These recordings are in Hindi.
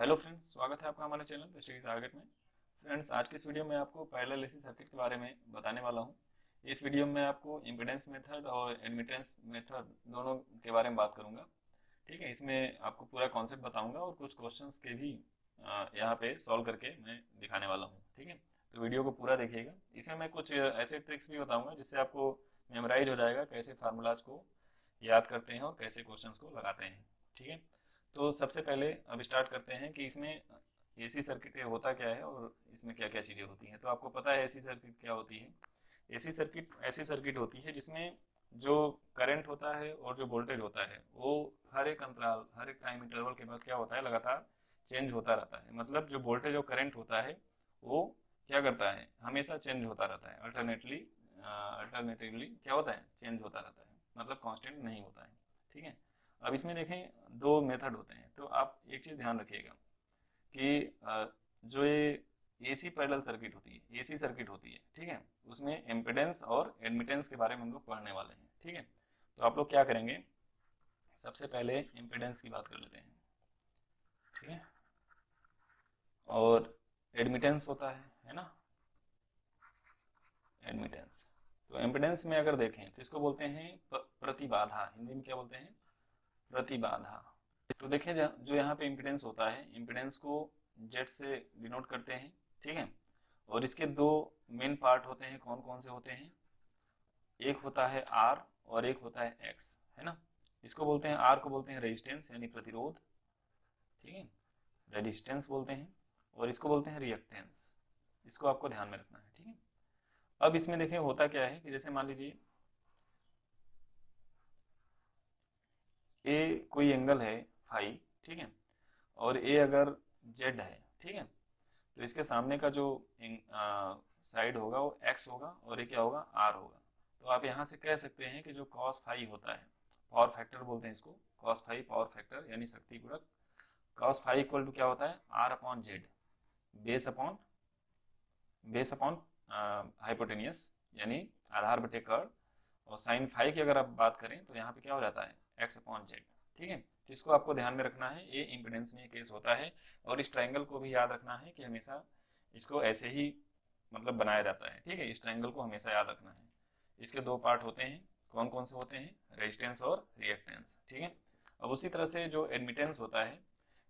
हेलो फ्रेंड्स, स्वागत है आपका हमारे चैनल द स्टडी टारगेट में। फ्रेंड्स, आज की इस वीडियो में आपको पैरेलल एसी सर्किट के बारे में बताने वाला हूं। इस वीडियो में आपको इम्पीडेंस मेथड और एडमिटेंस मेथड दोनों के बारे में बात करूंगा। ठीक है, इसमें आपको पूरा कॉन्सेप्ट बताऊंगा और कुछ क्वेश्चंस के भी यहाँ पे सॉल्व करके मैं दिखाने वाला हूँ। ठीक है, तो वीडियो को पूरा देखिएगा। इसमें मैं कुछ ऐसे ट्रिक्स भी बताऊँगा जिससे आपको मेमोराइज हो जाएगा कैसे फार्मूलाज को याद करते हैं और कैसे क्वेश्चंस को लगाते हैं। ठीक है, तो सबसे पहले अब स्टार्ट करते हैं कि इसमें एसी सर्किट होता क्या है और इसमें क्या क्या चीज़ें होती हैं। तो आपको पता है एसी सर्किट क्या होती है। एसी सर्किट ऐसी सर्किट होती है जिसमें जो करंट होता है और जो वोल्टेज होता है वो हर एक अंतराल, हर एक टाइम इंटरवल के बाद क्या होता है, लगातार चेंज होता रहता है। मतलब जो वोल्टेज और करंट होता है वो क्या करता है, हमेशा चेंज होता रहता है। अल्टरनेटिवली क्या होता है, चेंज होता रहता है, मतलब कांस्टेंट नहीं होता है। ठीक है, अब इसमें देखें दो मेथड होते हैं। तो आप एक चीज़ ध्यान रखिएगा कि जो ये एसी पैरेलल सर्किट होती है, एसी सर्किट होती है, ठीक है, उसमें इम्पीडेंस और एडमिटेंस के बारे में हम लोग पढ़ने वाले हैं। ठीक है, तो आप लोग क्या करेंगे, सबसे पहले इम्पीडेंस की बात कर लेते हैं। ठीक है, और एडमिटेंस होता है ना, एडमिटेंस। तो इम्पीडेंस में अगर देखें तो इसको बोलते हैं प्रतिबाधा, हिंदी में क्या बोलते हैं, प्रतिबाधा। तो देखिए जो यहाँ पे इम्पीडेंस होता है, इम्पीडेंस को जेड से डिनोट करते हैं। ठीक है, और इसके दो मेन पार्ट होते हैं। कौन कौन से होते हैं, एक होता है आर और एक होता है एक्स, है ना। इसको बोलते हैं, आर को बोलते हैं रेजिस्टेंस यानी प्रतिरोध, ठीक है, रेजिस्टेंस बोलते हैं, और इसको बोलते हैं रिएक्टेंस। इसको आपको ध्यान में रखना है। ठीक है, अब इसमें देखिए होता क्या है कि जैसे मान लीजिए ए कोई एंगल है फाई, ठीक है, और ए अगर जेड है, ठीक है, तो इसके सामने का जो साइड होगा वो एक्स होगा और ये क्या होगा, आर होगा। तो आप यहाँ से कह सकते हैं कि जो कॉस फाई होता है, पावर फैक्टर बोलते हैं इसको, कॉस फाई पावर फैक्टर यानी शक्ति गुणक। कॉस फाई इक्वल टू क्या होता है, R upon Z, base upon hypotenuse यानी आधार बटे कर्ण। और साइन फाई की अगर आप बात करें तो यहाँ पे क्या हो जाता है, एक्स अपॉन जेड। ठीक है, तो इसको आपको ध्यान में रखना है, ये इम्पिडेंस में ये केस होता है। और इस ट्रायंगल को भी याद रखना है कि हमेशा इसको ऐसे ही मतलब बनाया जाता है। ठीक है, इस ट्रायंगल को हमेशा याद रखना है। इसके दो पार्ट होते हैं। कौन कौन से होते हैं, रेजिस्टेंस और रिएक्टेंस। ठीक है, अब उसी तरह से जो एडमिटेंस होता है,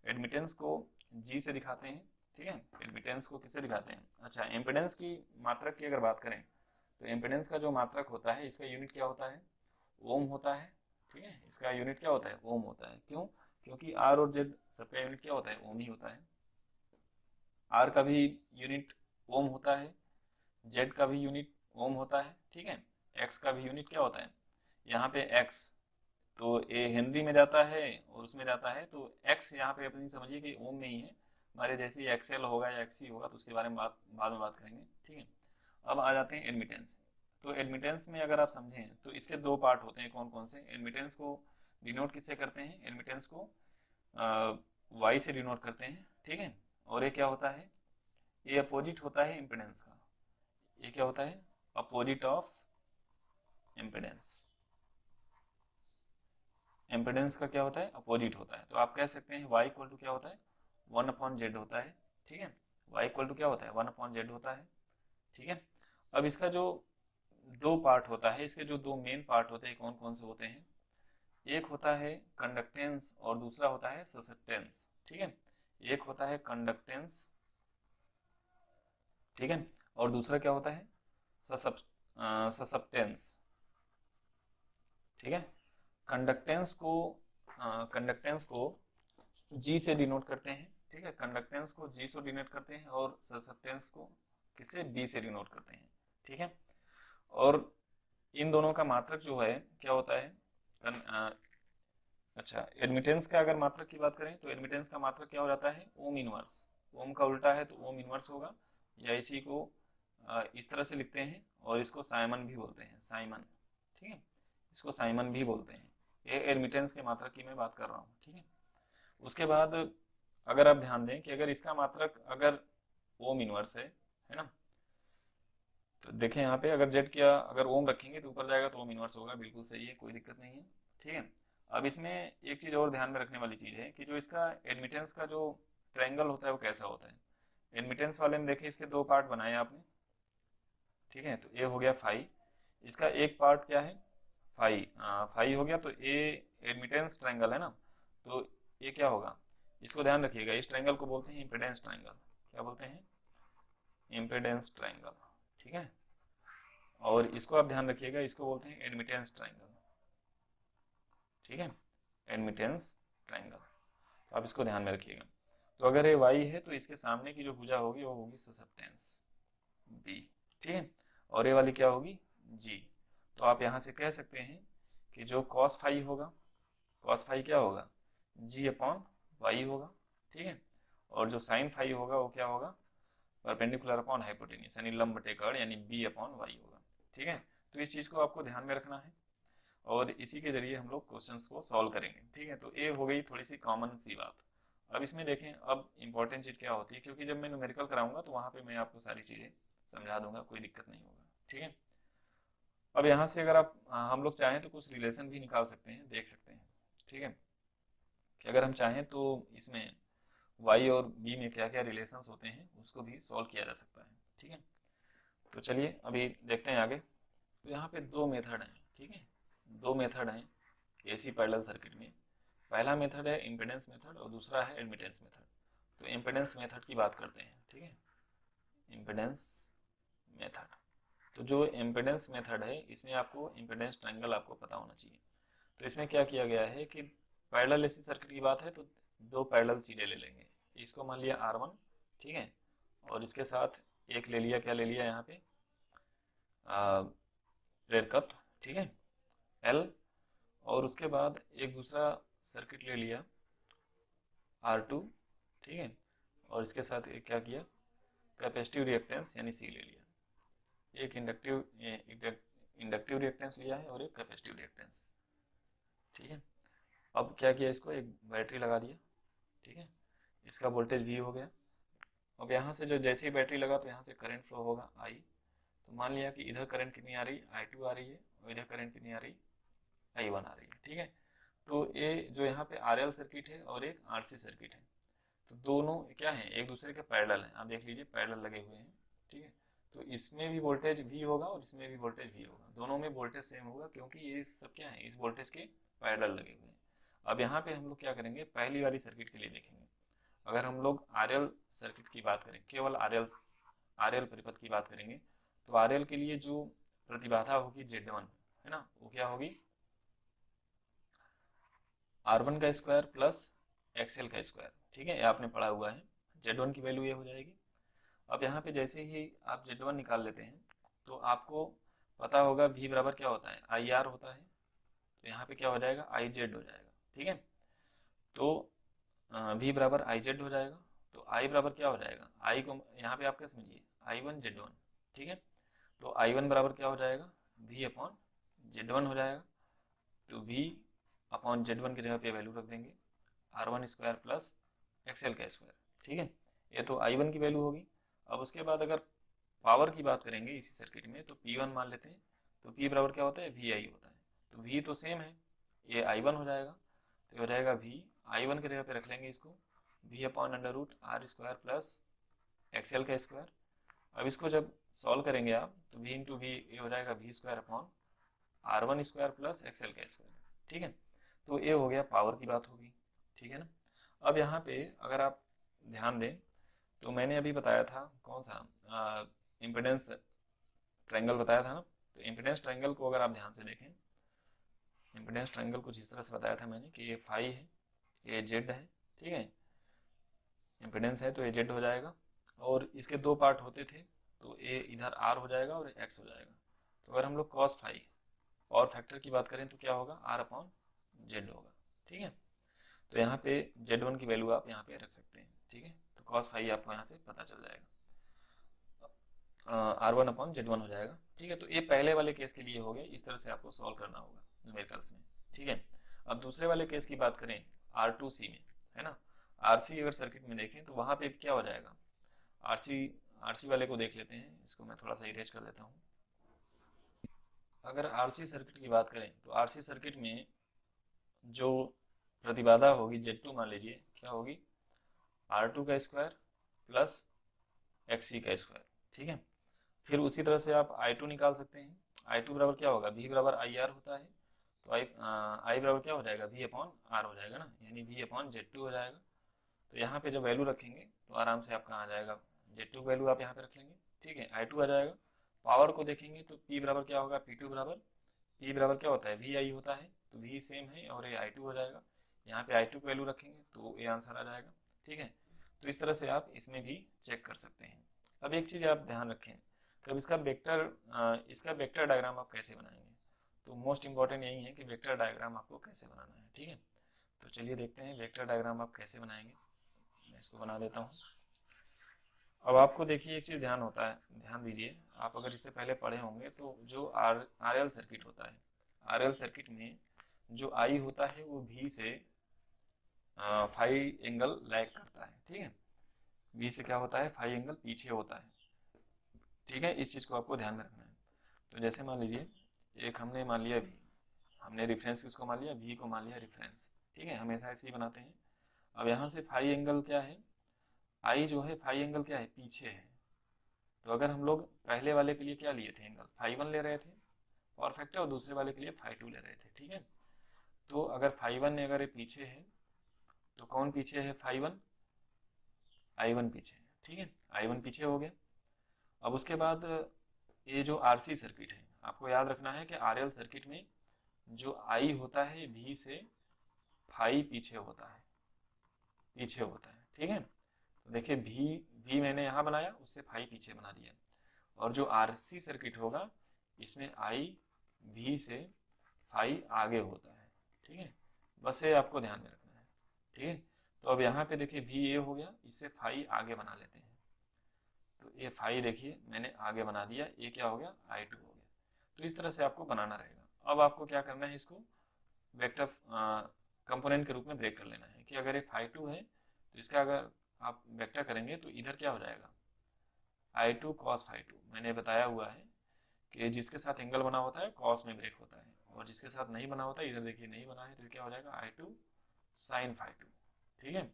एडमिटेंस को जी से दिखाते हैं। ठीक है, एडमिटेंस को किससे दिखाते हैं, अच्छा, इम्पिडेंस की मात्रक की अगर बात करें तो इम्पिडेंस का जो मात्रक होता है इसका यूनिट क्या होता है, ओम होता है। ठीक है, इसका यूनिट क्या होता है, ओम होता है। क्यों, क्योंकि आर और जेड सबका यूनिट क्या होता है, ओम ही होता है। आर का भी यूनिट ओम होता है, जेड का भी यूनिट ओम होता है। ठीक है, एक्स का भी यूनिट क्या होता है, यहाँ पे एक्स तो ए हेनरी में जाता है और उसमें जाता है, तो एक्स यहाँ पे अपनी समझिए कि ओम में ही है। हमारे जैसे एक्सएल होगा या एक्सी होगा तो उसके बारे में बाद में बात करेंगे। ठीक है, अब आ जाते हैं एडमिटेंस। तो एडमिटेंस में अगर आप समझें तो इसके दो पार्ट होते हैं। कौन कौन से, एडमिटेंस को डिनोट किससे करते हैं, एडमिटेंस को वाई से डिनोट करते हैं। ठीक है, और ये क्या होता है, ये अपोजिट होता है इम्पिडेंस का। ये क्या होता है, अपोजिट ऑफ इम्पिडेंस। इम्पिडेंस का क्या होता है, अपोजिट होता है। तो आप कह सकते हैं y इक्वल टू क्या होता है, 1/z होता है। ठीक है, y इक्वल टू क्या होता है, 1/z होता है। ठीक है, अब इसका जो दो पार्ट होता है, इसके जो दो मेन पार्ट होते हैं, कौन कौन से होते हैं, एक होता है कंडक्टेंस और दूसरा होता है ससेप्टेंस। ठीक है, एक होता है कंडक्टेंस, ठीक है, और दूसरा क्या होता है, ससेप्टेंस। ठीक है, कंडक्टेंस को कंडक्टेंस को जी से डिनोट करते हैं। ठीक है, कंडक्टेंस को जी से डिनोट करते हैं और ससेप्टेंस को किससे, बी से डिनोट करते हैं। ठीक है, और इन दोनों का मात्रक जो है क्या होता है, अच्छा, एडमिटेंस का अगर मात्रक की बात करें तो एडमिटेंस का मात्रक क्या हो जाता है, ओम इनवर्स। ओम का उल्टा है तो ओम इनवर्स होगा, या इसी को इस तरह से लिखते हैं और इसको साइमन भी बोलते हैं, साइमन। ठीक है, इसको साइमन भी बोलते हैं। ये एडमिटेंस के मात्रक की मैं बात कर रहा हूँ। ठीक है, उसके बाद अगर आप ध्यान दें कि अगर इसका मात्रक अगर ओम इनवर्स है ना, तो देखें यहाँ पे अगर जेड किया अगर ओम रखेंगे तो ऊपर जाएगा तो ओम इनवर्स होगा, बिल्कुल सही है, कोई दिक्कत नहीं है। ठीक है, अब इसमें एक चीज़ और ध्यान में रखने वाली चीज़ है कि जो इसका एडमिटेंस का जो ट्रायंगल होता है वो कैसा होता है। एडमिटेंस वाले में देखिए इसके दो पार्ट बनाए आपने, ठीक है। तो ए हो गया फाई, इसका एक पार्ट क्या है फाई, फाई हो गया। तो ए एडमिटेंस ट्रायंगल है ना, तो ये क्या होगा, इसको ध्यान रखिएगा, इस ट्रायंगल को बोलते हैं इम्पीडेंस ट्रायंगल। क्या बोलते हैं, इम्पीडेंस ट्रायंगल, ठीक है। और इसको आप ध्यान रखिएगा, इसको बोलते हैं एडमिटेंस ट्रायंगल, ठीक है, एडमिटेंस ट्रायंगल। तो आप इसको ध्यान में रखिएगा। तो अगर ये y है तो इसके सामने की जो भुजा होगी वो होगी ससेप्टेंस b, ठीक है। और ये वाली क्या होगी g। तो आप यहाँ से कह सकते हैं कि जो cos फाई होगा, cos फाई क्या होगा g अपॉन y होगा, ठीक है। और जो sin फाई होगा वो क्या होगा, परपेंडिकुलर अपॉन हाइपोटेन्यूस यानी लंब टेकड़ यानी b अपॉन y होगा, ठीक है। तो इस चीज़ को आपको ध्यान में रखना है और इसी के जरिए हम लोग क्वेश्चंस को सॉल्व करेंगे, ठीक है। तो ये हो गई थोड़ी सी कॉमन सी बात। अब इसमें देखें, अब इंपॉर्टेंट चीज़ क्या होती है, क्योंकि जब मैं न्यूमेरिकल कराऊंगा तो वहाँ पे मैं आपको सारी चीज़ें समझा दूंगा, कोई दिक्कत नहीं होगा, ठीक है। अब यहाँ से अगर आप हम लोग चाहें तो कुछ रिलेशन भी निकाल सकते हैं, देख सकते हैं, ठीक है, कि अगर हम चाहें तो इसमें y और b में क्या क्या रिलेशंस होते हैं उसको भी सॉल्व किया जा सकता है, ठीक है। तो चलिए अभी देखते हैं आगे। तो यहाँ पे दो मेथड हैं, ठीक है, दो मेथड हैं एसी पैरेलल सर्किट में। पहला मेथड है इम्पीडेंस मेथड और दूसरा है एडमिटेंस मेथड। तो इम्पीडेंस मेथड की बात करते हैं, ठीक है, इम्पीडेंस मेथड। तो जो इम्पीडेंस मेथड है इसमें आपको इम्पीडेंस ट्रायंगल आपको पता होना चाहिए। तो इसमें क्या किया गया है कि पैरेलल एसी सर्किट की बात है तो दो पैरेलल चीज़ें ले लेंगे। इसको मान लिया R1, ठीक है, और इसके साथ एक ले लिया, क्या ले लिया यहाँ पे प्रेरकत्व, ठीक है, L। और उसके बाद एक दूसरा सर्किट ले लिया R2, ठीक है, और इसके साथ एक क्या किया कैपेसिटिव रिएक्टेंस यानी C ले लिया। एक इंडक्टिव रिएक्टेंस लिया है और एक कैपेसिटिव रिएक्टेंस, ठीक है। अब क्या किया, इसको एक बैटरी लगा दिया, ठीक है, इसका वोल्टेज V हो गया। अब यहाँ से जो जैसे ही बैटरी लगा तो यहाँ से करंट फ्लो होगा I। तो मान लिया कि इधर करंट कितनी आ रही I2 आ रही है और इधर करंट कितनी आ रही I1 आ रही है, ठीक है। तो ये जो यहाँ पे RL सर्किट है और एक RC सर्किट है, तो दोनों क्या है एक दूसरे के पैरेलल हैं। आप देख लीजिए पैरेलल लगे हुए हैं, ठीक है। तो इसमें भी वोल्टेज V होगा और इसमें भी वोल्टेज V होगा, दोनों में वोल्टेज सेम होगा क्योंकि ये सब क्या है इस वोल्टेज के पैरेलल लगे हुए हैं। अब यहाँ पे हम लोग क्या करेंगे, पहली वाली सर्किट के लिए देखेंगे। अगर हम लोग RL सर्किट की बात करें, केवल RL परिपथ की बात करेंगे, तो RL के लिए जो प्रतिबाधा होगी Z1 है ना, वो क्या होगी R1 का स्क्वायर प्लस XL का स्क्वायर, ठीक है, ये आपने पढ़ा हुआ है। Z1 की वैल्यू ये हो जाएगी। अब यहाँ पे जैसे ही आप Z1 निकाल लेते हैं तो आपको पता होगा V बराबर क्या होता है IR होता है। तो यहाँ पे क्या हो जाएगा IZ हो जाएगा, ठीक है। तो V बराबर IZ हो जाएगा। तो I बराबर क्या हो जाएगा, I को यहाँ पे आप क्या समझिए I1Z1, ठीक है। तो I1 बराबर क्या हो जाएगा V अपॉन Z1 हो जाएगा। तो V अपॉन Z1 की जगह पे वैल्यू रख देंगे R1 स्क्वायर प्लस XL का स्क्वायर, ठीक है। ये तो I1 की वैल्यू होगी। अब उसके बाद अगर पावर की बात करेंगे इसी सर्किट में तो P1 मान लेते हैं। तो P बराबर क्या होता है VI होता है। तो V तो सेम है, ये I1 हो जाएगा। तो हो जाएगा V I1 की जगह पे रख लेंगे इसको V upon under root R square plus XL का स्क्वायर। अब इसको जब सॉल्व करेंगे आप तो V इंटू V ये हो जाएगा V square upon R1 square plus XL का स्क्वायर, ठीक है। तो ये हो गया पावर की बात होगी, ठीक है ना। अब यहाँ पे अगर आप ध्यान दें तो मैंने अभी बताया था कौन सा इम्पीडेंस ट्रायंगल बताया था ना। तो इम्पीडेंस ट्रायंगल को अगर आप ध्यान से देखें, इम्पीडेंस ट्रायंगल कुछ इस तरह से बताया था मैंने कि ये फाई है, ये जेड है, ठीक है, इम्पीडेंस है तो ये जेड हो जाएगा। और इसके दो पार्ट होते थे तो ये इधर आर हो जाएगा और एक्स हो जाएगा। तो अगर हम लोग कॉस फाई और फैक्टर की बात करें तो क्या होगा आर अपॉन जेड होगा, ठीक है। तो यहाँ पे Z1 की वैल्यू आप यहाँ पे रख सकते हैं, ठीक है। तो कॉस फाई आपको यहाँ से पता चल जाएगा, R1 अपॉन Z1 हो जाएगा, ठीक है। तो ये पहले वाले केस के लिए हो गया, इस तरह से आपको सॉल्व करना होगा न्यूमेरिकल्स में, ठीक है। अब दूसरे वाले केस की बात करें R2C में, है ना। RC अगर सर्किट में देखें तो वहाँ पे क्या हो जाएगा, RC वाले को देख लेते हैं, इसको मैं थोड़ा सा इरेज कर देता हूँ। अगर RC सर्किट की बात करें तो RC सर्किट में जो प्रतिबाधा होगी Z2 मान लीजिए क्या होगी R2 का स्क्वायर प्लस XC का स्क्वायर, ठीक है। फिर उसी तरह से आप I2 निकाल सकते हैं। I2 बराबर क्या होगा, V बराबर IR होता है, तो I बराबर क्या हो जाएगा, V अपॉन R हो जाएगा ना, यानी V अपॉन Z2 हो जाएगा। तो यहाँ पे जब वैल्यू रखेंगे तो आराम से आपका आ जाएगा, Z2 वैल्यू आप यहाँ पे रख लेंगे, ठीक है। I2 आ जाएगा। पावर को देखेंगे तो P बराबर क्या होगा, P2 बराबर, P बराबर क्या होता है, VI होता है, तो V सेम है और ये I2 हो जाएगा। यहाँ पे I2 की वैल्यू रखेंगे तो ये आंसर आ जाएगा, ठीक है। तो इस तरह से आप इसमें भी चेक कर सकते हैं। अब एक चीज़ आप ध्यान रखें, कब इसका वेक्टर डायग्राम आप कैसे बनाएंगे, तो मोस्ट इंपॉर्टेंट यही है कि वेक्टर डायग्राम आपको कैसे बनाना है, ठीक है। तो चलिए देखते हैं वेक्टर डायग्राम आप कैसे बनाएंगे। मैं इसको बना देता हूँ। अब आपको देखिए एक चीज़ ध्यान दीजिए, आप अगर इससे पहले पढ़े होंगे तो जो आर एल सर्किट होता है, आर एल सर्किट में जो आई होता है वो भी से फाई एंगल लैग करता है, ठीक है। भी से क्या होता है, फाई एंगल पीछे होता है, ठीक है। इस चीज़ को आपको ध्यान में रखना है। तो जैसे मान लीजिए एक हमने मान लिया वी, हमने रेफरेंस किसको मान लिया, वी को मान लिया रेफरेंस, ठीक है। हमेशा ऐसे ही बनाते हैं। अब यहाँ से फाई एंगल क्या है, आई जो है फाई एंगल क्या है, पीछे है। तो अगर हम लोग पहले वाले के लिए क्या लिए थे, एंगल फाई 1 ले रहे थे परफेक्ट है, और दूसरे वाले के लिए फाई 2 ले रहे थे, ठीक है। तो अगर फाई 1 अगर ये पीछे है तो कौन पीछे है, फाई 1, आई 1 पीछे है, ठीक है। आई 1 पीछे हो गया। अब उसके बाद ये जो आरसी सर्किट है, आपको याद रखना है कि आरएल सर्किट में जो आई होता है भी से फाई पीछे होता है, ठीक है। तो देखिए भी मैंने यहाँ बनाया, उससे फाई पीछे बना दिया। और जो आरसी सर्किट होगा इसमें आई भी से फाई आगे होता है, ठीक है। बस ये आपको ध्यान में रखना है, ठीक है। तो अब यहाँ पे देखिए भी ये हो गया, इससे फाई आगे बना लेते हैं। तो ये फाई देखिए मैंने आगे बना दिया, ये क्या हो गया, I2 हो गया। तो इस तरह से आपको बनाना रहेगा। अब आपको क्या करना है, इसको वेक्टर कंपोनेंट के रूप में ब्रेक कर लेना है कि अगर ये फाई 2 है तो इसका अगर आप वेक्टर करेंगे तो इधर क्या हो जाएगा, I2 cos फाई 2। मैंने बताया हुआ है कि जिसके साथ एंगल बना होता है कॉस में ब्रेक होता है, और जिसके साथ नहीं बना होता है, इधर देखिए नहीं बना है, तो क्या हो जाएगा I2 sin फाई 2, ठीक है।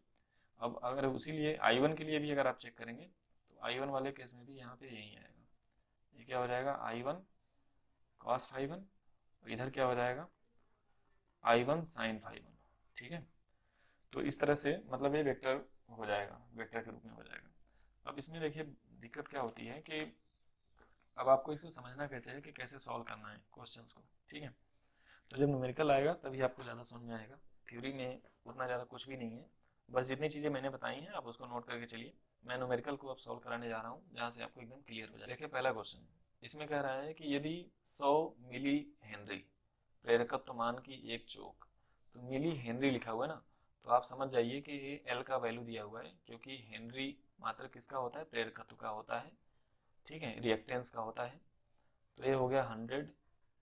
अब अगर उसी लिए I1 के लिए भी अगर आप चेक करेंगे तो I1 वाले केस में भी यहाँ पे यही आएगा, ये क्या हो जाएगा I1 cos फाई 1, और इधर क्या हो जाएगा I1 sin फाई 1, ठीक है। तो इस तरह से मतलब ये वेक्टर हो जाएगा, वेक्टर के रूप में हो जाएगा। अब इसमें देखिए दिक्कत क्या होती है कि अब आपको इसको समझना कैसे है कि कैसे सॉल्व करना है क्वेश्चंस को, ठीक है। तो जब न्यूमेरिकल आएगा तभी आपको ज़्यादा समझ में आएगा, थ्योरी में उतना ज़्यादा कुछ भी नहीं है। बस जितनी चीज़ें मैंने बताई हैं आप उसको नोट करके चलिए। मैं न्यूमेरिकल को अब सॉल्व कराने जा रहा हूँ जहाँ से आपको एकदम क्लियर हो जाए। देखिए पहला क्वेश्चन इसमें कह रहा है कि यदि 100 मिली हेनरी प्रेरकत्व मान की एक चौक, तो मिली हेनरी लिखा हुआ है ना, तो आप समझ जाइए कि ये एल का वैल्यू दिया हुआ है, क्योंकि हेनरी मात्र किसका होता है, प्रेरकत्व का होता है, ठीक है, रिएक्टेंस का होता है। तो ये हो गया 100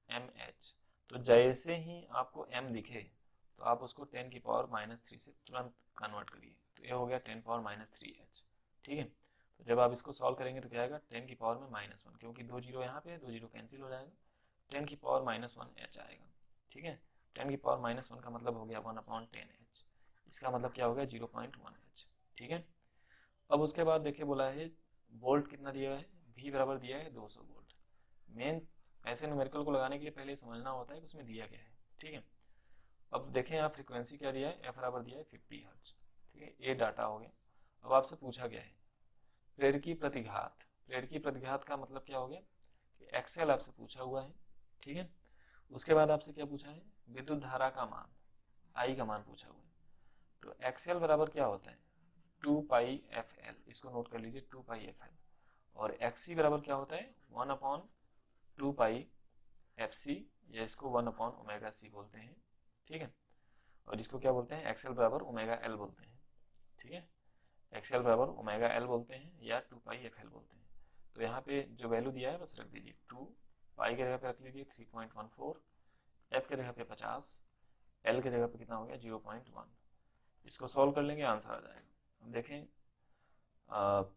mH। तो जैसे ही आपको m दिखे तो आप उसको 10 की पावर -3 से तुरंत कन्वर्ट करिए, तो ये हो गया 10 पावर -3h, ठीक है। तो जब आप इसको सॉल्व करेंगे तो क्या आएगा, 10 की पावर में -1, क्योंकि 2 जीरो यहाँ पे है, 2 जीरो कैंसिल हो जाएगा, 10 की पावर -1h आएगा, ठीक है। 10 की पावर -1 का मतलब हो गया 1/10h, इसका मतलब क्या हो गया 0.1h, ठीक है। अब उसके बाद देखिए बोला है वोल्ट कितना दिया है, V बराबर दिया है 200 वोल्ट। मेन ऐसे न्यूमेरिकल को लगाने के लिए पहले समझना होता है कि उसमें दिया गया है, ठीक है। अब देखें यहाँ फ्रीक्वेंसी क्या दिया है, F बराबर दिया है 50 हर्ट्ज, ठीक है, ये डाटा हो गया। अब आपसे पूछा गया है प्रेरकी प्रतिघात, प्रेरकी प्रतिघात का मतलब क्या हो गया कि एक्सेल आपसे पूछा हुआ है, ठीक है। उसके बाद आपसे क्या पूछा है, विद्युत धारा का मान, आई का मान पूछा हुआ है। तो एक्सेल बराबर क्या होता है 2πfl, इसको नोट कर लीजिए 2πfl। और एक्सी बराबर क्या होता है 1/2πfc, या इसको 1/ωc बोलते हैं, ठीक है। और इसको क्या बोलते हैं, एक्सेल बराबर ω_L बोलते हैं, ठीक है। एक्सेल बराबर ω_L बोलते हैं या 2πfl बोलते हैं। तो यहाँ पे जो वैल्यू दिया है बस रख दीजिए, 2 पाई के जगह पे रख लीजिए 3.14, एफ के जगह पे 50, एल के जगह पे कितना हो गया 0.1। इसको सॉल्व कर लेंगे आंसर आ जाएगा। अब देखें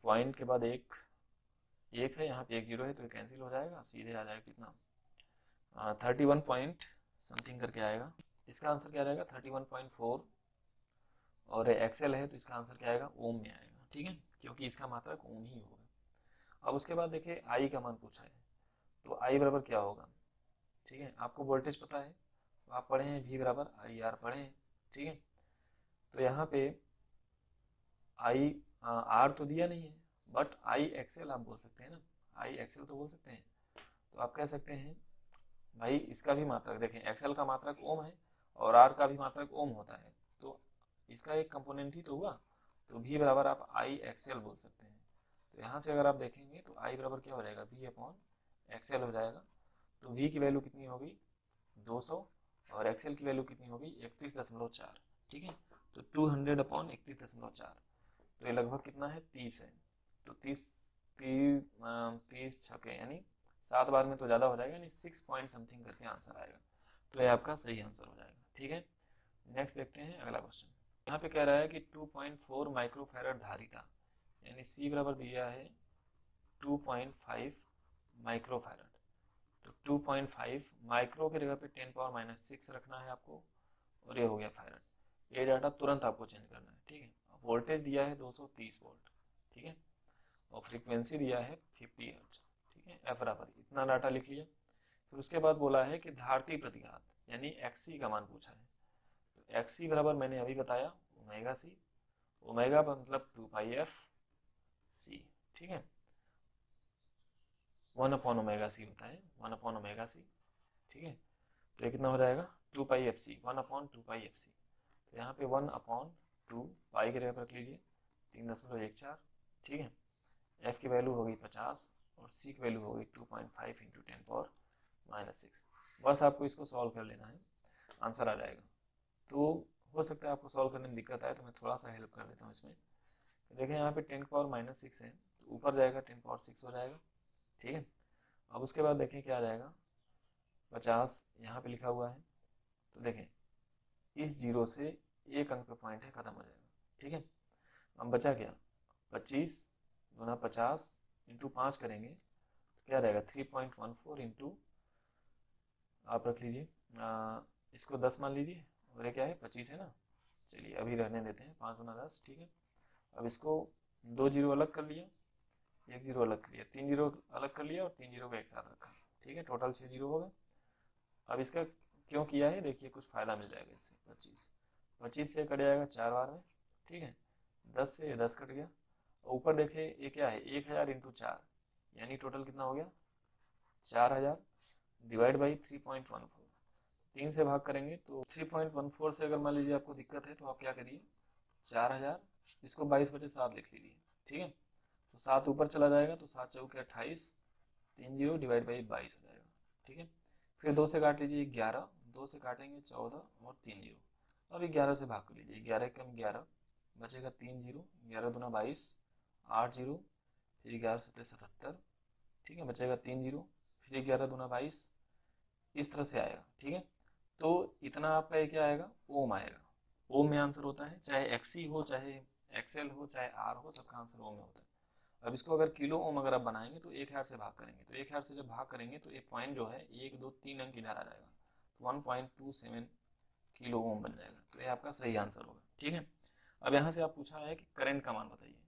पॉइंट के बाद एक है, यहाँ पे 1 जीरो है तो ये कैंसिल हो जाएगा, सीधे आ जाएगा कितना 31 पॉइंट समथिंग करके आएगा। इसका आंसर क्या रहेगा 31.4, और एक्सएल है तो इसका आंसर क्या आएगा, ओम में आएगा, ठीक है, क्योंकि इसका मात्रक ओम ही होगा। अब उसके बाद देखिए आई का मान पूछा है, तो आई बराबर क्या होगा, ठीक है, आपको वोल्टेज पता है तो आप पढ़े हैं वी बराबर आई आर पढ़े हैं, ठीक है। तो यहाँ पे आई आर तो दिया नहीं है, बट आई एक्सएल आप बोल सकते हैं ना, आई एक्सएल तो बोल सकते हैं। तो आप कह सकते हैं भाई इसका भी मात्रक देखें, एक्सएल का मात्रक ओम है और आर का भी मात्रक ओम होता है, तो इसका एक कंपोनेंट ही तो हुआ, तो वी बराबर आप आई एक्सएल बोल सकते हैं। तो यहाँ से अगर आप देखेंगे तो आई बराबर क्या हो जाएगा, वी अपॉन एक्सएल हो जाएगा। तो वी की वैल्यू कितनी होगी 200 और एक्सएल की वैल्यू कितनी होगी 31.4, ठीक है। तो 200 अपॉन 31.4, तो ये लगभग कितना है 30 है। तो 30 छके यानी 7 बार में तो ज़्यादा हो जाएगा, यानी 6 पॉइंट समथिंग करके आंसर आएगा। तो ये आपका सही आंसर हो जाएगा, ठीक है। नेक्स्ट देखते हैं अगला क्वेश्चन। यहाँ पे कह रहा है कि 2.4 माइक्रोफैरड धारिता, यानी सी बराबर दिया है 2.5 माइक्रोफैरड। तो 2.5 माइक्रो की जगह पे 10⁻⁻6 रखना है आपको, और ये हो गया फैरड। ये डाटा तुरंत आपको चेंज करना है, ठीक है। वोल्टेज दिया है 230 वोल्ट, ठीक है, और फ्रीक्वेंसी दिया है 50 हर्ट्ज, ठीक है। एफ बराबर इतना डाटा लिख लिया। फिर उसके बाद बोला है कि धारती प्रतिघात यानी एक्सी का मान पूछा है। तो एक्सी बराबर मैंने अभी बताया ओमेगा सी, ओमेगा मतलब 2πf सी, ठीक है, 1/ओमेगा सी होता है, 1/ओमेगा सी, ठीक है। तो ये कितना हो जाएगा 2πf सी, 1/2πf सी। तो यहाँ पे 1/2 पाई के जगह पर रख लीजिए 3.14, ठीक है। एफ की वैल्यू होगी 50 और सी की वैल्यू होगी 2.5 इंटू 10⁻⁻6। बस आपको इसको सॉल्व कर लेना है, आंसर आ जाएगा। तो हो सकता है आपको सॉल्व करने में दिक्कत आए, तो मैं थोड़ा सा हेल्प कर देता हूँ इसमें। देखें यहाँ पे 10⁻⁻6 है, तो ऊपर जाएगा 10⁻6 हो जाएगा, ठीक है। अब उसके बाद देखें क्या आ जाएगा 50 यहाँ पे लिखा हुआ है, तो देखें इस जीरो से एक अंक पे पॉइंट है, खत्म हो जाएगा, ठीक है। अब बचा क्या 25 गुना 50 इंटू 5 करेंगे तो क्या रहेगा 3.14 इंटू, आप रख लीजिए इसको 10 मान लीजिए, और ये क्या है 25 है ना, चलिए अभी रहने देते हैं 5 गुना 10, ठीक है। अब इसको 2 जीरो अलग कर लिया, 1 जीरो अलग कर लिया, 3 जीरो अलग कर लिया और 3 जीरो को एक साथ रखा, ठीक है, टोटल 6 जीरो हो गए। अब इसका क्यों किया है देखिए, कुछ फ़ायदा मिल जाएगा इससे। 25 से कट जाएगा 4 बार में, ठीक है, 10 से 10 कट गया, और ऊपर देखे ये क्या है 1000 इंटू 4, यानी टोटल कितना हो गया 4000 डिवाइड बाई 3.14, 3 से भाग करेंगे तो 3.14 से अगर मान लीजिए आपको दिक्कत है तो आप क्या करिए 4000 इसको 22/7 लिख लीजिए, ठीक है। तो 7 ऊपर चला जाएगा तो 7 चौके 28, 3 जीरो डिवाइड बाई 22 हो जाएगा, ठीक है। फिर 2 से काट लीजिए 11, 2 से काटेंगे 14 और 3 जीरो, अब 11 से भाग कर लीजिए, 11 कम 11 बचेगा 3 जीरो, 11 दूना 22, 8 जीरो, फिर 11 सत्ते 77, ठीक है, बचेगा 3 जीरो, फिर 11 दूना 22, इस तरह से आएगा, ठीक है। तो इतना आपका क्या आएगा ओम आएगा, ओम में आंसर होता है, चाहे एक्सी हो चाहे एक्सएल हो चाहे आर हो, सबका आंसर ओम में होता है। अब इसको अगर किलो ओम अगर आप बनाएंगे तो 1000 से भाग करेंगे, तो 1000 से जब भाग करेंगे तो एक पॉइंट जो है 1 2 3 अंक इधर आ जाएगा, तो 1.27 किलो ओम बन जाएगा। तो ये आपका सही आंसर होगा, ठीक है। अब यहाँ से आप पूछा है कि करंट का मान बताइए,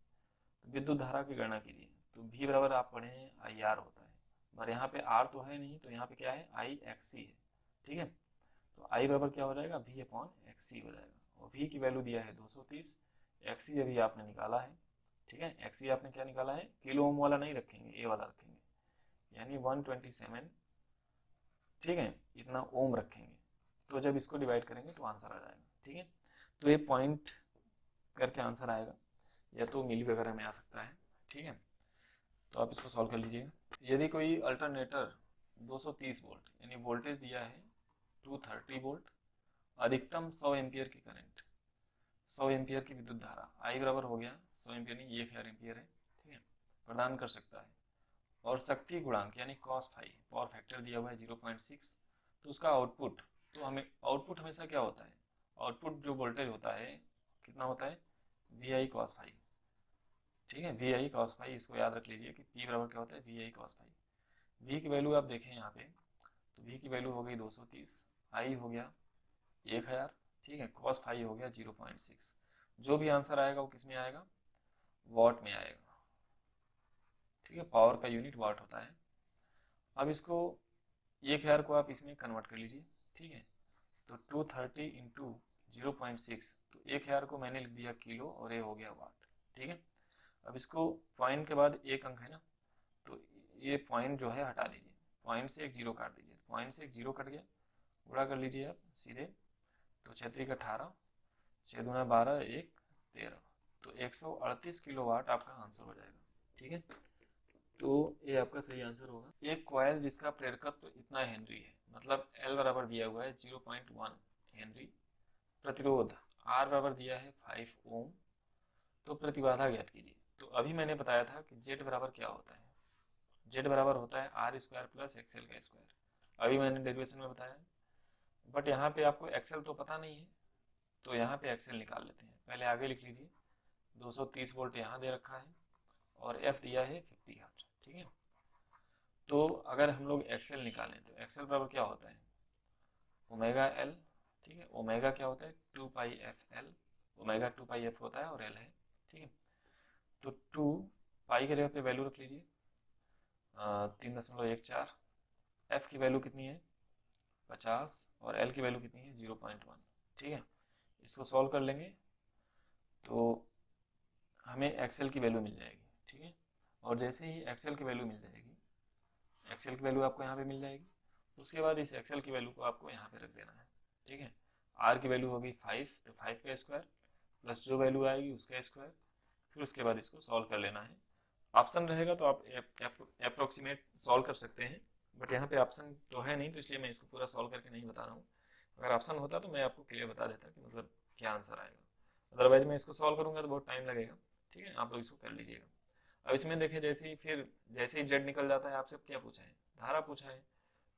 तो विद्युत धारा की गणना कीजिए। तो भी बराबर आप पढ़े हैं आई आर होता है, पर यहाँ पे आर तो है नहीं, तो यहाँ पे क्या है आई एक्स सी है, ठीक है। तो आई बराबर क्या हो जाएगा वी अपॉन एक्स सी हो जाएगा, और वी की वैल्यू दिया है 230, एक्स सी अभी आपने निकाला है, ठीक है। एक्स सी आपने क्या निकाला है, किलो ओम वाला नहीं रखेंगे, ए वाला रखेंगे, यानी 127, ठीक है, इतना ओम रखेंगे। तो जब इसको डिवाइड करेंगे तो आंसर आ जाएगा, ठीक है। तो ये पॉइंट करके आंसर आएगा, या तो मिली वगैरह में आ सकता है, ठीक है। तो आप इसको सॉल्व कर लीजिएगा। यदि कोई अल्टरनेटर 230 वोल्ट यानी वोल्टेज दिया है 230 वोल्ट, अधिकतम 100 एम्पियर की करंट, 100 एम्पियर की विद्युत धारा, आई बराबर हो गया 100 एम्पियर नहीं 1000 एम्पियर है, ठीक है, प्रदान कर सकता है, और शक्ति गुणांक यानी cos फाई पावर फैक्टर दिया हुआ है 0.6, तो उसका आउटपुट, तो हमें आउटपुट हमेशा क्या होता है, आउटपुट जो वोल्टेज होता है कितना होता है वी आई कॉस फाई, ठीक है, वी आई कॉस फाई, इसको याद रख लीजिए कि पी बराबर क्या होता है V I cos phi. V की वैल्यू आप देखें यहाँ पे, तो वी की वैल्यू हो गई 230, आई हो गया 1000, ठीक है, कॉस फाई हो गया 0.6, जो भी आंसर आएगा वो किस में आएगा, वॉट में आएगा, ठीक है। पावर का यूनिट वाट होता है। अब इसको 1000 को आप इसमें कन्वर्ट कर लीजिए, ठीक है। तो 230 इंटू 0.6, तो 1000 को मैंने लिख दिया किलो और ये हो गया वाट, ठीक है। अब इसको पॉइंट के बाद एक अंक है ना, तो ये पॉइंट जो है हटा दीजिए, पॉइंट से एक जीरो काट दीजिए, पॉइंट से एक जीरो कट गया, गुणा कर लीजिए आप सीधे, तो 6 का 18, 6 दूना 12, 1 13, तो 138 किलोवाट आपका आंसर हो जाएगा, ठीक है। तो ये आपका सही आंसर होगा। एक कॉयल जिसका प्रेरकत्व तो इतना हेनरी है, मतलब L बराबर दिया हुआ है 0.1 हेनरी, प्रतिरोध R बराबर दिया है 5 ओम, तो प्रतिबाधा ज्ञात कीजिए। तो अभी मैंने बताया था कि Z बराबर क्या होता है, Z बराबर होता है आर स्क्वायर प्लस एक्सएल का स्क्वायर, अभी मैंने डेरिवेशन में बताया। बट यहाँ पे आपको एक्सएल तो पता नहीं है, तो यहाँ पे एक्सएल निकाल लेते हैं। पहले आगे लिख लीजिए, 230 वोल्ट यहाँ दे रखा है और एफ दिया है 50 हर्ट्ज, ठीक है। तो अगर हम लोग एक्सएल निकालें तो एक्सएल बराबर क्या होता है, ओमेगा एल, ठीक है। ओमेगा क्या होता है 2 पाई एफ एल, ओमेगा 2 पाई एफ होता है और एल है, ठीक है। तो 2 पाई के जगह पे वैल्यू रख लीजिए 3.14, एफ की वैल्यू कितनी है 50 और एल की वैल्यू कितनी है 0.1, ठीक है। इसको सॉल्व कर लेंगे तो हमें एक्सएल की वैल्यू मिल जाएगी, ठीक है। और जैसे ही एक्सएल की वैल्यू मिल जाएगी, एक्सएल की वैल्यू आपको यहाँ पे मिल जाएगी, उसके बाद इस एक्सएल की वैल्यू को आपको यहाँ पे रख देना है, ठीक है। आर की वैल्यू होगी 5, तो 5 का स्क्वायर प्लस जो वैल्यू आएगी उसका स्क्वायर, फिर उसके बाद इसको सॉल्व कर लेना है। ऑप्शन रहेगा तो आप अप्रोक्सीमेट सॉल्व कर सकते हैं, बट यहाँ पे ऑप्शन तो है नहीं, तो इसलिए मैं इसको पूरा सॉल्व करके नहीं बता रहा हूँ। अगर ऑप्शन होता तो मैं आपको क्लियर बता देता कि मतलब क्या आंसर आएगा, अदरवाइज मैं इसको सॉल्व करूँगा तो बहुत टाइम लगेगा, ठीक है। आप लोग इसको कर लीजिएगा। अब इसमें देखिए, जैसे ही जेड निकल जाता है, आपसे क्या पूछा है, धारा पूछा है,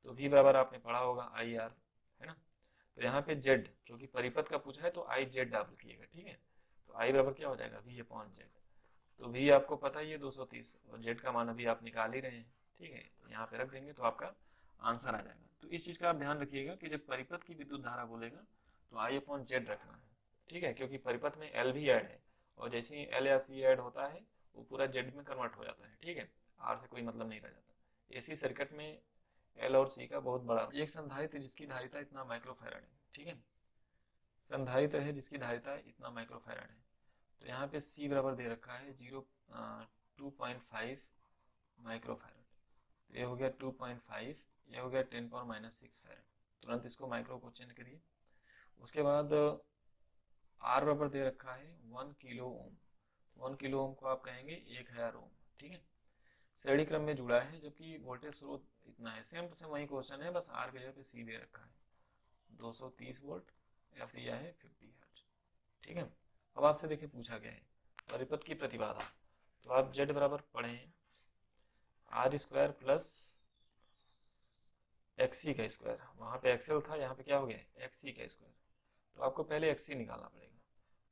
तो भी बराबर आपने पढ़ा होगा आई आर, है ना। तो यहाँ पे जेड क्योंकि परिपथ का पूछा है तो आई जेड आप लिखिएगा, ठीक है। तो आई बराबर क्या हो जाएगा वी अपॉन जेड, तो भी आपको पता ही है 230 और जेड का मान अभी आप निकाल ही रहे हैं, ठीक है। यहाँ पे रख देंगे तो आपका आंसर आ जाएगा। तो इस चीज़ का आप ध्यान रखिएगा कि जब परिपथ की विद्युत धारा बोलेगा तो आई अपॉन जेड रखना है, ठीक है, क्योंकि परिपथ में एल भी ऐड है और जैसे ही एल या सी ऐड होता है वो पूरा जेड में कन्वर्ट हो जाता है, ठीक है। आर से कोई मतलब नहीं रह जाता। एसी सर्किट में एल और सी का बहुत बड़ा, एक संधारित्र जिसकी धारिता इतना माइक्रोफैराड है, ठीक है, संधारित्र है जिसकी धारिता इतना माइक्रोफैराड है। तो यहाँ पे C बराबर दे रखा है 2.5 माइक्रोफैरड, तो ये हो गया 2.5, ये हो गया 10⁻⁻6 फैरड। तुरंत इसको माइक्रो को चेंज करिए। उसके बाद R बराबर दे रखा है 1 किलो ओम, 1 किलो ओम को आप कहेंगे 1000 ओम, ठीक है। श्रेणी क्रम में जुड़ा है जबकि वोल्टेज स्रोत इतना है, सेम टू सेम वही क्वेश्चन है, बस R की जगह पे C दे रखा है 230 वोल्ट, F दिया है 50 हर्ट्ज, ठीक है। अब आपसे देखिए पूछा गया है परिपथ की प्रतिबाधा, तो आप Z बराबर पढ़ें आर स्क्वायर प्लस एक्सी का स्क्वायर, वहाँ पे एक्सएल था, यहाँ पे क्या हो गया एक्सी का स्क्वायर, तो आपको पहले एक्सी निकालना पड़ेगा।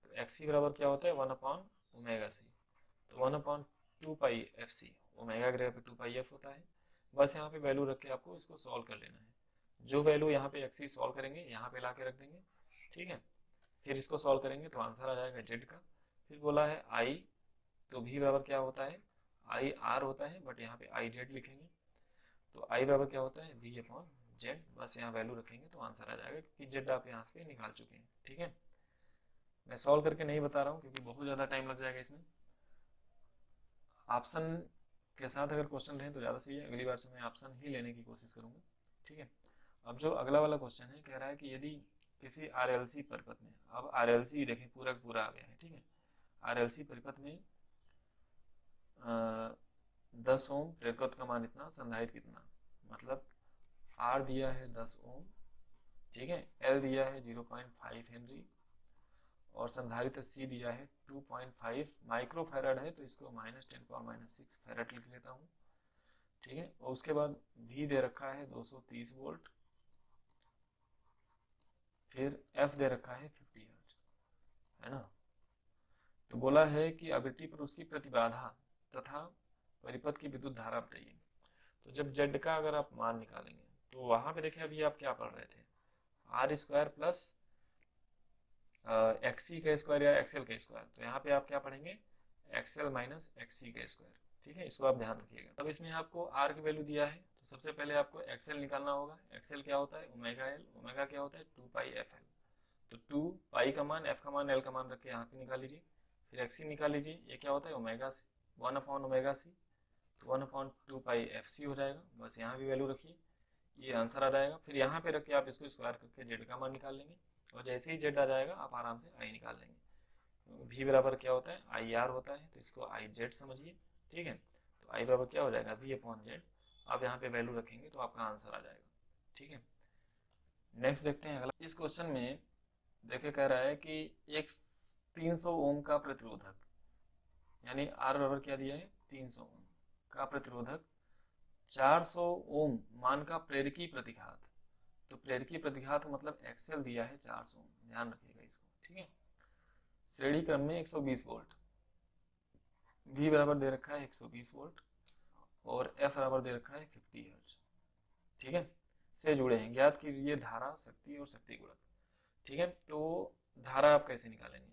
तो एक्सी बराबर क्या होता है 1 अपॉन ओमेगा सी, तो 1 अपॉन 2 पाई एफ सी, ओमेगा की जगह पे 2 पाई एफ होता है। बस यहाँ पे वैल्यू रख के आपको इसको सॉल्व कर लेना है। जो वैल्यू यहाँ पे एक्सी सॉल्व करेंगे यहाँ पे ला के रख देंगे, ठीक है। फिर इसको सॉल्व करेंगे तो आंसर आ जाएगा जेड का। फिर बोला है आई, तो भी बराबर क्या होता है आई आर होता है, बट यहाँ पे आई जेड लिखेंगे। तो आई बराबर क्या होता है वी अपॉन जेड, बस यहाँ वैल्यू रखेंगे तो आंसर आ जाएगा, क्योंकि जेड आप यहाँ से निकाल चुके हैं, ठीक है। मैं सॉल्व करके नहीं बता रहा हूँ क्योंकि बहुत ज़्यादा टाइम लग जाएगा इसमें। ऑप्शन के साथ अगर क्वेश्चन रहे तो ज़्यादा सही है, अगली बार से मैं ऑप्शन ही लेने की कोशिश करूँगा, ठीक है। अब जो अगला वाला क्वेश्चन है, कह रहा है कि यदि किसी आरएलसी परिपथ में, अब आरएलसी देखें पूरा पूरा आ गया है, ठीक है। आरएलसी परिपथ में 10 ओम, प्रेरकत्व का मान इतना, संधारित्र कितना, मतलब आर दिया है 10 ओम, ठीक है, एल दिया है 0.5 हेनरी और संधारित्र सी दिया है 2.5 माइक्रोफैरड है, तो इसको -10⁻⁻6 फैरड लिख लेता हूँ, ठीक है। और उसके बाद वी दे रखा है 230 वोल्ट, फिर एफ दे रखा है 50 हर्ट्ज, है ना। तो बोला है कि आवृत्ति पर उसकी प्रतिबाधा तथा परिपथ की विद्युत धारा बताइए। तो जब जेड का अगर आप मान निकालेंगे तो वहां पे देखिए अभी आप क्या पढ़ रहे थे, आर स्क्वायर प्लस एक्सी का स्क्वायर या एक्सएल का स्क्वायर, तो यहाँ पे आप क्या पढ़ेंगे, एक्सएल माइनस एक्सी का स्क्वायर। ठीक है, इसको आप ध्यान रखिएगा। अब इसमें आपको आर की वैल्यू दिया है, तो सबसे पहले आपको एक्सएल निकालना होगा। एक्सएल क्या होता है, ओमेगा एल, ओमेगा क्या होता है 2πfl। तो 2 पाई का मान, एफ का मान, एल का मान रख के यहाँ पे निकाल लीजिए। फिर एक्सी निकाल लीजिए, ये क्या होता है ओमेगा सी, 1/ओमेगा सी, तो 1/2πfc हो जाएगा। बस यहाँ भी वैल्यू रखिए, ये आंसर आ जाएगा। फिर यहाँ पे रख के आप इसको स्क्वायर करके जेड का मान निकाल लेंगे, और जैसे ही जेड आ जाएगा आप आराम से आई निकाल लेंगे। वी बराबर क्या होता है, आई आर होता है, तो इसको आई जेड समझिए। ठीक है, तो आई बराबर क्या हो जाएगा, वी अपॉन जेड। आप यहाँ पे वैल्यू रखेंगे तो आपका आंसर आ जाएगा। ठीक है, नेक्स्ट देखते हैं अगला। इस क्वेश्चन में देखिए कह रहा है कि एक 300 ओम का प्रतिरोधक, यानी आर बराबर क्या दिया है 300 ओम का प्रतिरोधक, 400 ओम मान का प्रेरकी प्रतिघात। तो प्रेरकी प्रतिघात मतलब एक्सएल दिया है 400 ओम, ध्यान रखिएगा इसको। ठीक है, श्रेणी क्रम में 120 वोल्ट, वी बराबर दे रखा है 120 वोल्ट, और एफ बराबर दे रखा है 50 हर्ट्ज। ठीक है, से जुड़े हैं। ज्ञात कीजिए धारा, शक्ति और शक्ति गुणक। ठीक है, तो धारा आप कैसे निकालेंगे,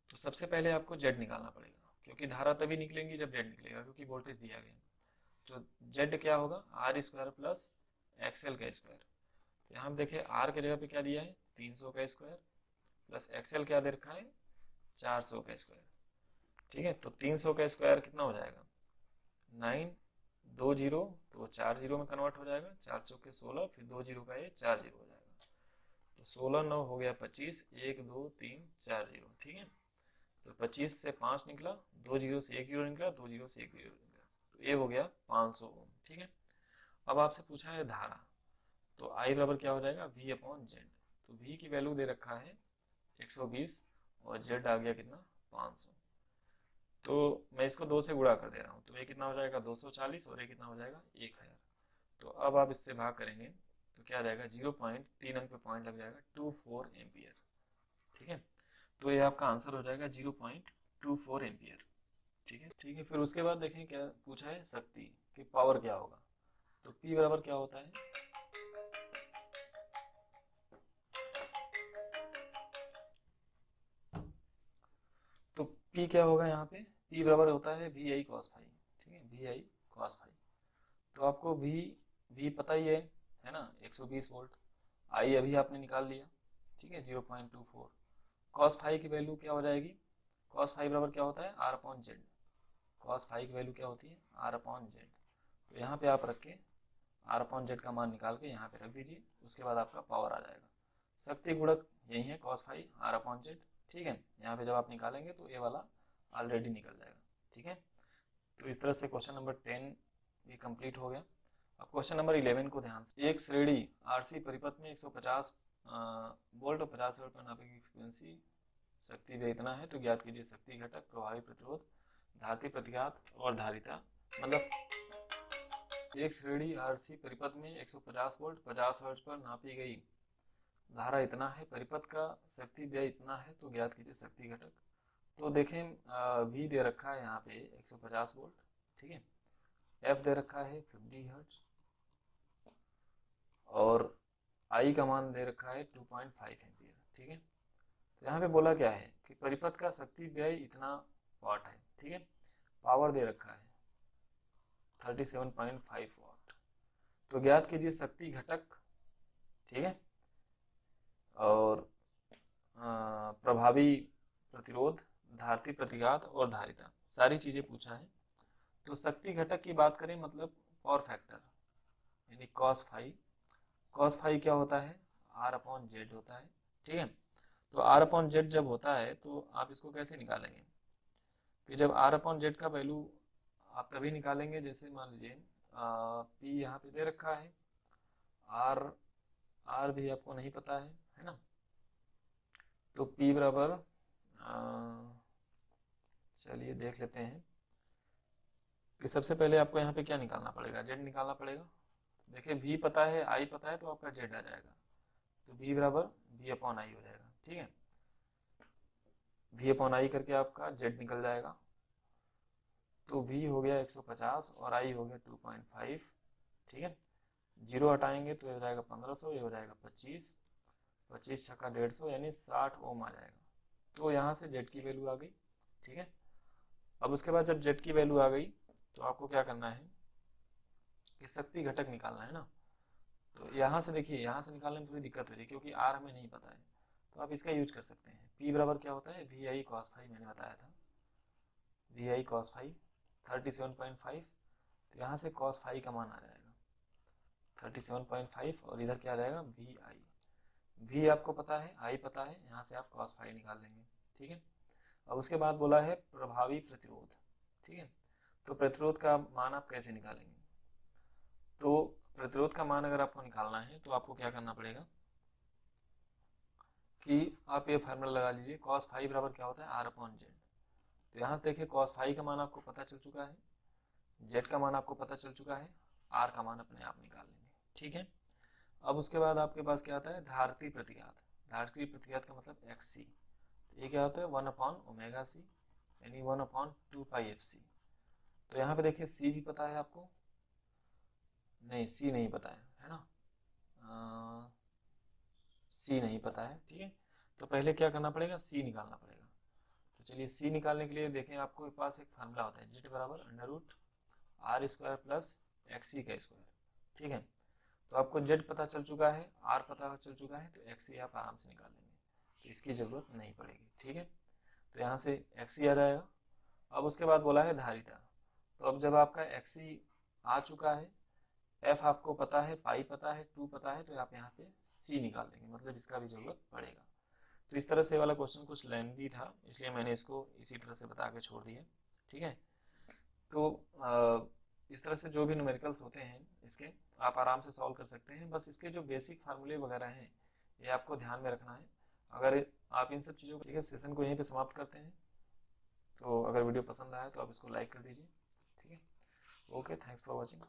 तो सबसे पहले आपको जेड निकालना पड़ेगा, क्योंकि धारा तभी निकलेंगी जब जेड निकलेगा, क्योंकि वोल्टेज दिया गया। तो जेड क्या होगा, आर स्क्वायर प्लस एक्सएल का स्क्वायर। तो यहाँ देखिए आर के जगह पे क्या दिया है 300 का स्क्वायर, प्लस एक्सएल क्या दे रखा है 400 का स्क्वायर। ठीक है, तो 300 का स्क्वायर कितना हो जाएगा 9, 2 जीरो तो 4 जीरो में कन्वर्ट हो जाएगा, 4 चौके 16, फिर 2 जीरो का ये 4 जीरो हो जाएगा। तो 16 9 हो गया 25, 1 2 3 4 जीरो। ठीक है, तो 25 से 5 निकला, 2 जीरो से 1 जीरो निकला, 2 जीरो से 1 जीरो निकला, तो ये हो गया 500 ओम। ठीक है, अब आपसे पूछा है धारा, तो आई बराबर क्या हो जाएगा वी अपॉन जेड। तो वी की वैल्यू दे रखा है 120 और जेड आ गया कितना 500। तो मैं इसको 2 से गुणा कर दे रहा हूँ, तो ये कितना हो जाएगा 240 और ये कितना हो जाएगा 1000। तो अब आप इससे भाग करेंगे तो क्या आ जाएगा 0.3 अंक पे पॉइंट लग जाएगा 24 एम्पियर। ठीक है, तो ये आपका आंसर हो जाएगा 0.24 एम्पियर। ठीक है, ठीक है। फिर उसके बाद देखें क्या पूछा है, शक्ति कि पावर क्या होगा। तो P बराबर क्या होता है, तो P क्या होगा यहाँ पे, P बराबर होता है VI cos फाई। ठीक है, VI cos फाई। तो आपको V पता ही है ना 120 वोल्ट, I अभी आपने निकाल लिया। ठीक है, 0.24। cos फाई की वैल्यू क्या हो जाएगी, cos फाई बराबर क्या होता है R upon Z. cos phi की वैल्यू क्या होती है R अपॉन जेड। तो यहाँ पे आप रख के R अपॉन जेड का मान निकाल के यहाँ पे रख दीजिए, उसके बाद आपका पावर आ जाएगा। शक्ति गुणक यही है cos phi R upon Z. ठीक है, यहाँ पे जब आप निकालेंगे तो ये वाला ऑलरेडी निकल जाएगा। ठीक है, तो इस तरह से क्वेश्चन नंबर 10 भी कंप्लीट हो गया। अब क्वेश्चन नंबर 11 को ध्यान से, एक श्रेणी आरसी परिपथ में 150 वोल्ट और 50 हर्ट्ज पर नापी गई फ्रीक्वेंसी, शक्ति भी इतना है, तो ज्ञात कीजिए शक्ति घटक, प्रभावी प्रतिरोध, धारिता प्रतिघात और धारिता। मतलब एक श्रेणी आरसी परिपथ में 150 वोल्ट 50 हर्ट्ज पर नापी गई धारा इतना है, परिपथ का शक्ति व्यय इतना है, तो ज्ञात कीजिए शक्ति घटक। तो देखें V दे रखा है यहाँ पे 150 वोल्ट। ठीक है, F दे रखा है 50 हर्ट्ज, और I का मान दे रखा है 2.5 एम्पियर। ठीक है, तो यहाँ पे बोला क्या है कि परिपथ का शक्ति व्यय इतना वाट है। ठीक है, पावर दे रखा है 37.5 वाट। तो ज्ञात कीजिए शक्ति घटक। ठीक है, और प्रभावी प्रतिरोध, धारिता प्रतिघात और धारिता, सारी चीजें पूछा है। तो शक्ति घटक की बात करें मतलब पावर फैक्टर, यानी cos फाई क्या होता है R अपॉन जेड होता है। ठीक है, तो R अपॉन जेड जब होता है तो आप इसको कैसे निकालेंगे कि जब R अपॉन जेड का वैल्यू आप तभी निकालेंगे, जैसे मान लीजिए P यहाँ पे दे रखा है, R भी आपको नहीं पता है ना, तो P बराबर चलिए देख लेते हैं कि सबसे पहले आपको यहाँ पे क्या निकालना पड़ेगा, जेड निकालना पड़ेगा। देखिए V पता है, I पता है, तो आपका जेड आ जाएगा। तो V बराबर V अपॉन आई हो जाएगा। ठीक है, V अपॉन आई करके आपका जेड निकल जाएगा। तो V हो गया 150 और I हो गया 2.5। ठीक है, जीरो हटाएंगे तो ये हो जाएगा 1500, ये हो जाएगा 25, 25 छक्का 150 यानी 60 ओम आ जाएगा। तो यहाँ से जेड की वैल्यू आ गई, ठीक है। अब उसके बाद जब जेड की वैल्यू आ गई तो आपको क्या करना है कि शक्ति घटक निकालना है ना। तो यहाँ से देखिए, यहाँ से निकालने में थोड़ी दिक्कत हो रही है क्योंकि आर हमें नहीं पता है, तो आप इसका यूज कर सकते हैं। पी बराबर क्या होता है, वी आई कॉस फाई, मैंने बताया था वी आई कॉस फाई 37.5। तो यहाँ से कॉस फाई का मान आ जाएगा 37.5 और इधर क्या आ जाएगा वी आई। वी आपको पता है, आई पता है, यहाँ से आप कॉस फाई निकाल लेंगे, ठीक है। अब उसके बाद बोला है प्रभावी प्रतिरोध, ठीक है। तो प्रतिरोध का मान आप कैसे निकालेंगे, तो प्रतिरोध का मान अगर आपको निकालना है तो आपको क्या करना पड़ेगा कि आप ये फार्मूला लगा लीजिए, कॉस फाई बराबर क्या होता है आर अपॉन जेड। तो यहाँ से देखिए कॉस फाई का मान आपको पता चल चुका है, जेड का मान आपको पता चल चुका है, आर का मान अपने आप निकाल लेंगे, ठीक है। अब उसके बाद आपके पास क्या आता है धारती प्रतिघात। धारती प्रतिघात का मतलब एक्स सी, ये क्या होता है 1 अपॉन ओमेगा सी यानी 1 अपॉन 2 पाई एफ सी। तो यहाँ पे देखिए सी भी पता है आपको, नहीं सी नहीं पता है ना, सी नहीं पता है, ठीक है। तो पहले क्या करना पड़ेगा, सी निकालना पड़ेगा। तो चलिए सी निकालने के लिए देखें, आपको पास एक फार्मूला होता है जेड बराबर under root R square plus X C का स्क्वायर, ठीक है। तो आपको जेड पता चल चुका है, आर पता चल चुका है, तो एक्स सी आप आराम से निकाल लेंगे, तो इसकी ज़रूरत नहीं पड़ेगी, ठीक है। तो यहाँ से एक्स सी आ जाएगा। अब उसके बाद बोला है धारिता। तो अब जब आपका एक्स सी आ चुका है, एफ आपको पता है, पाई पता है, 2 पता है, तो आप यहाँ पे सी निकाल लेंगे, मतलब इसका भी जरूरत पड़ेगा। तो इस तरह से वाला क्वेश्चन कुछ लेंथी था, इसलिए मैंने इसको इसी तरह से बता के छोड़ दिया, ठीक है। तो इस तरह से जो भी न्यूमेरिकल्स होते हैं इसके आप आराम से सॉल्व कर सकते हैं। बस इसके जो बेसिक फार्मूले वगैरह हैं ये आपको ध्यान में रखना है। अगर आप इन सब चीज़ों को, ठीक है, सेशन को यहीं पे समाप्त करते हैं। तो अगर वीडियो पसंद आया तो आप इसको लाइक कर दीजिए, ठीक है। Okay, thanks for watching.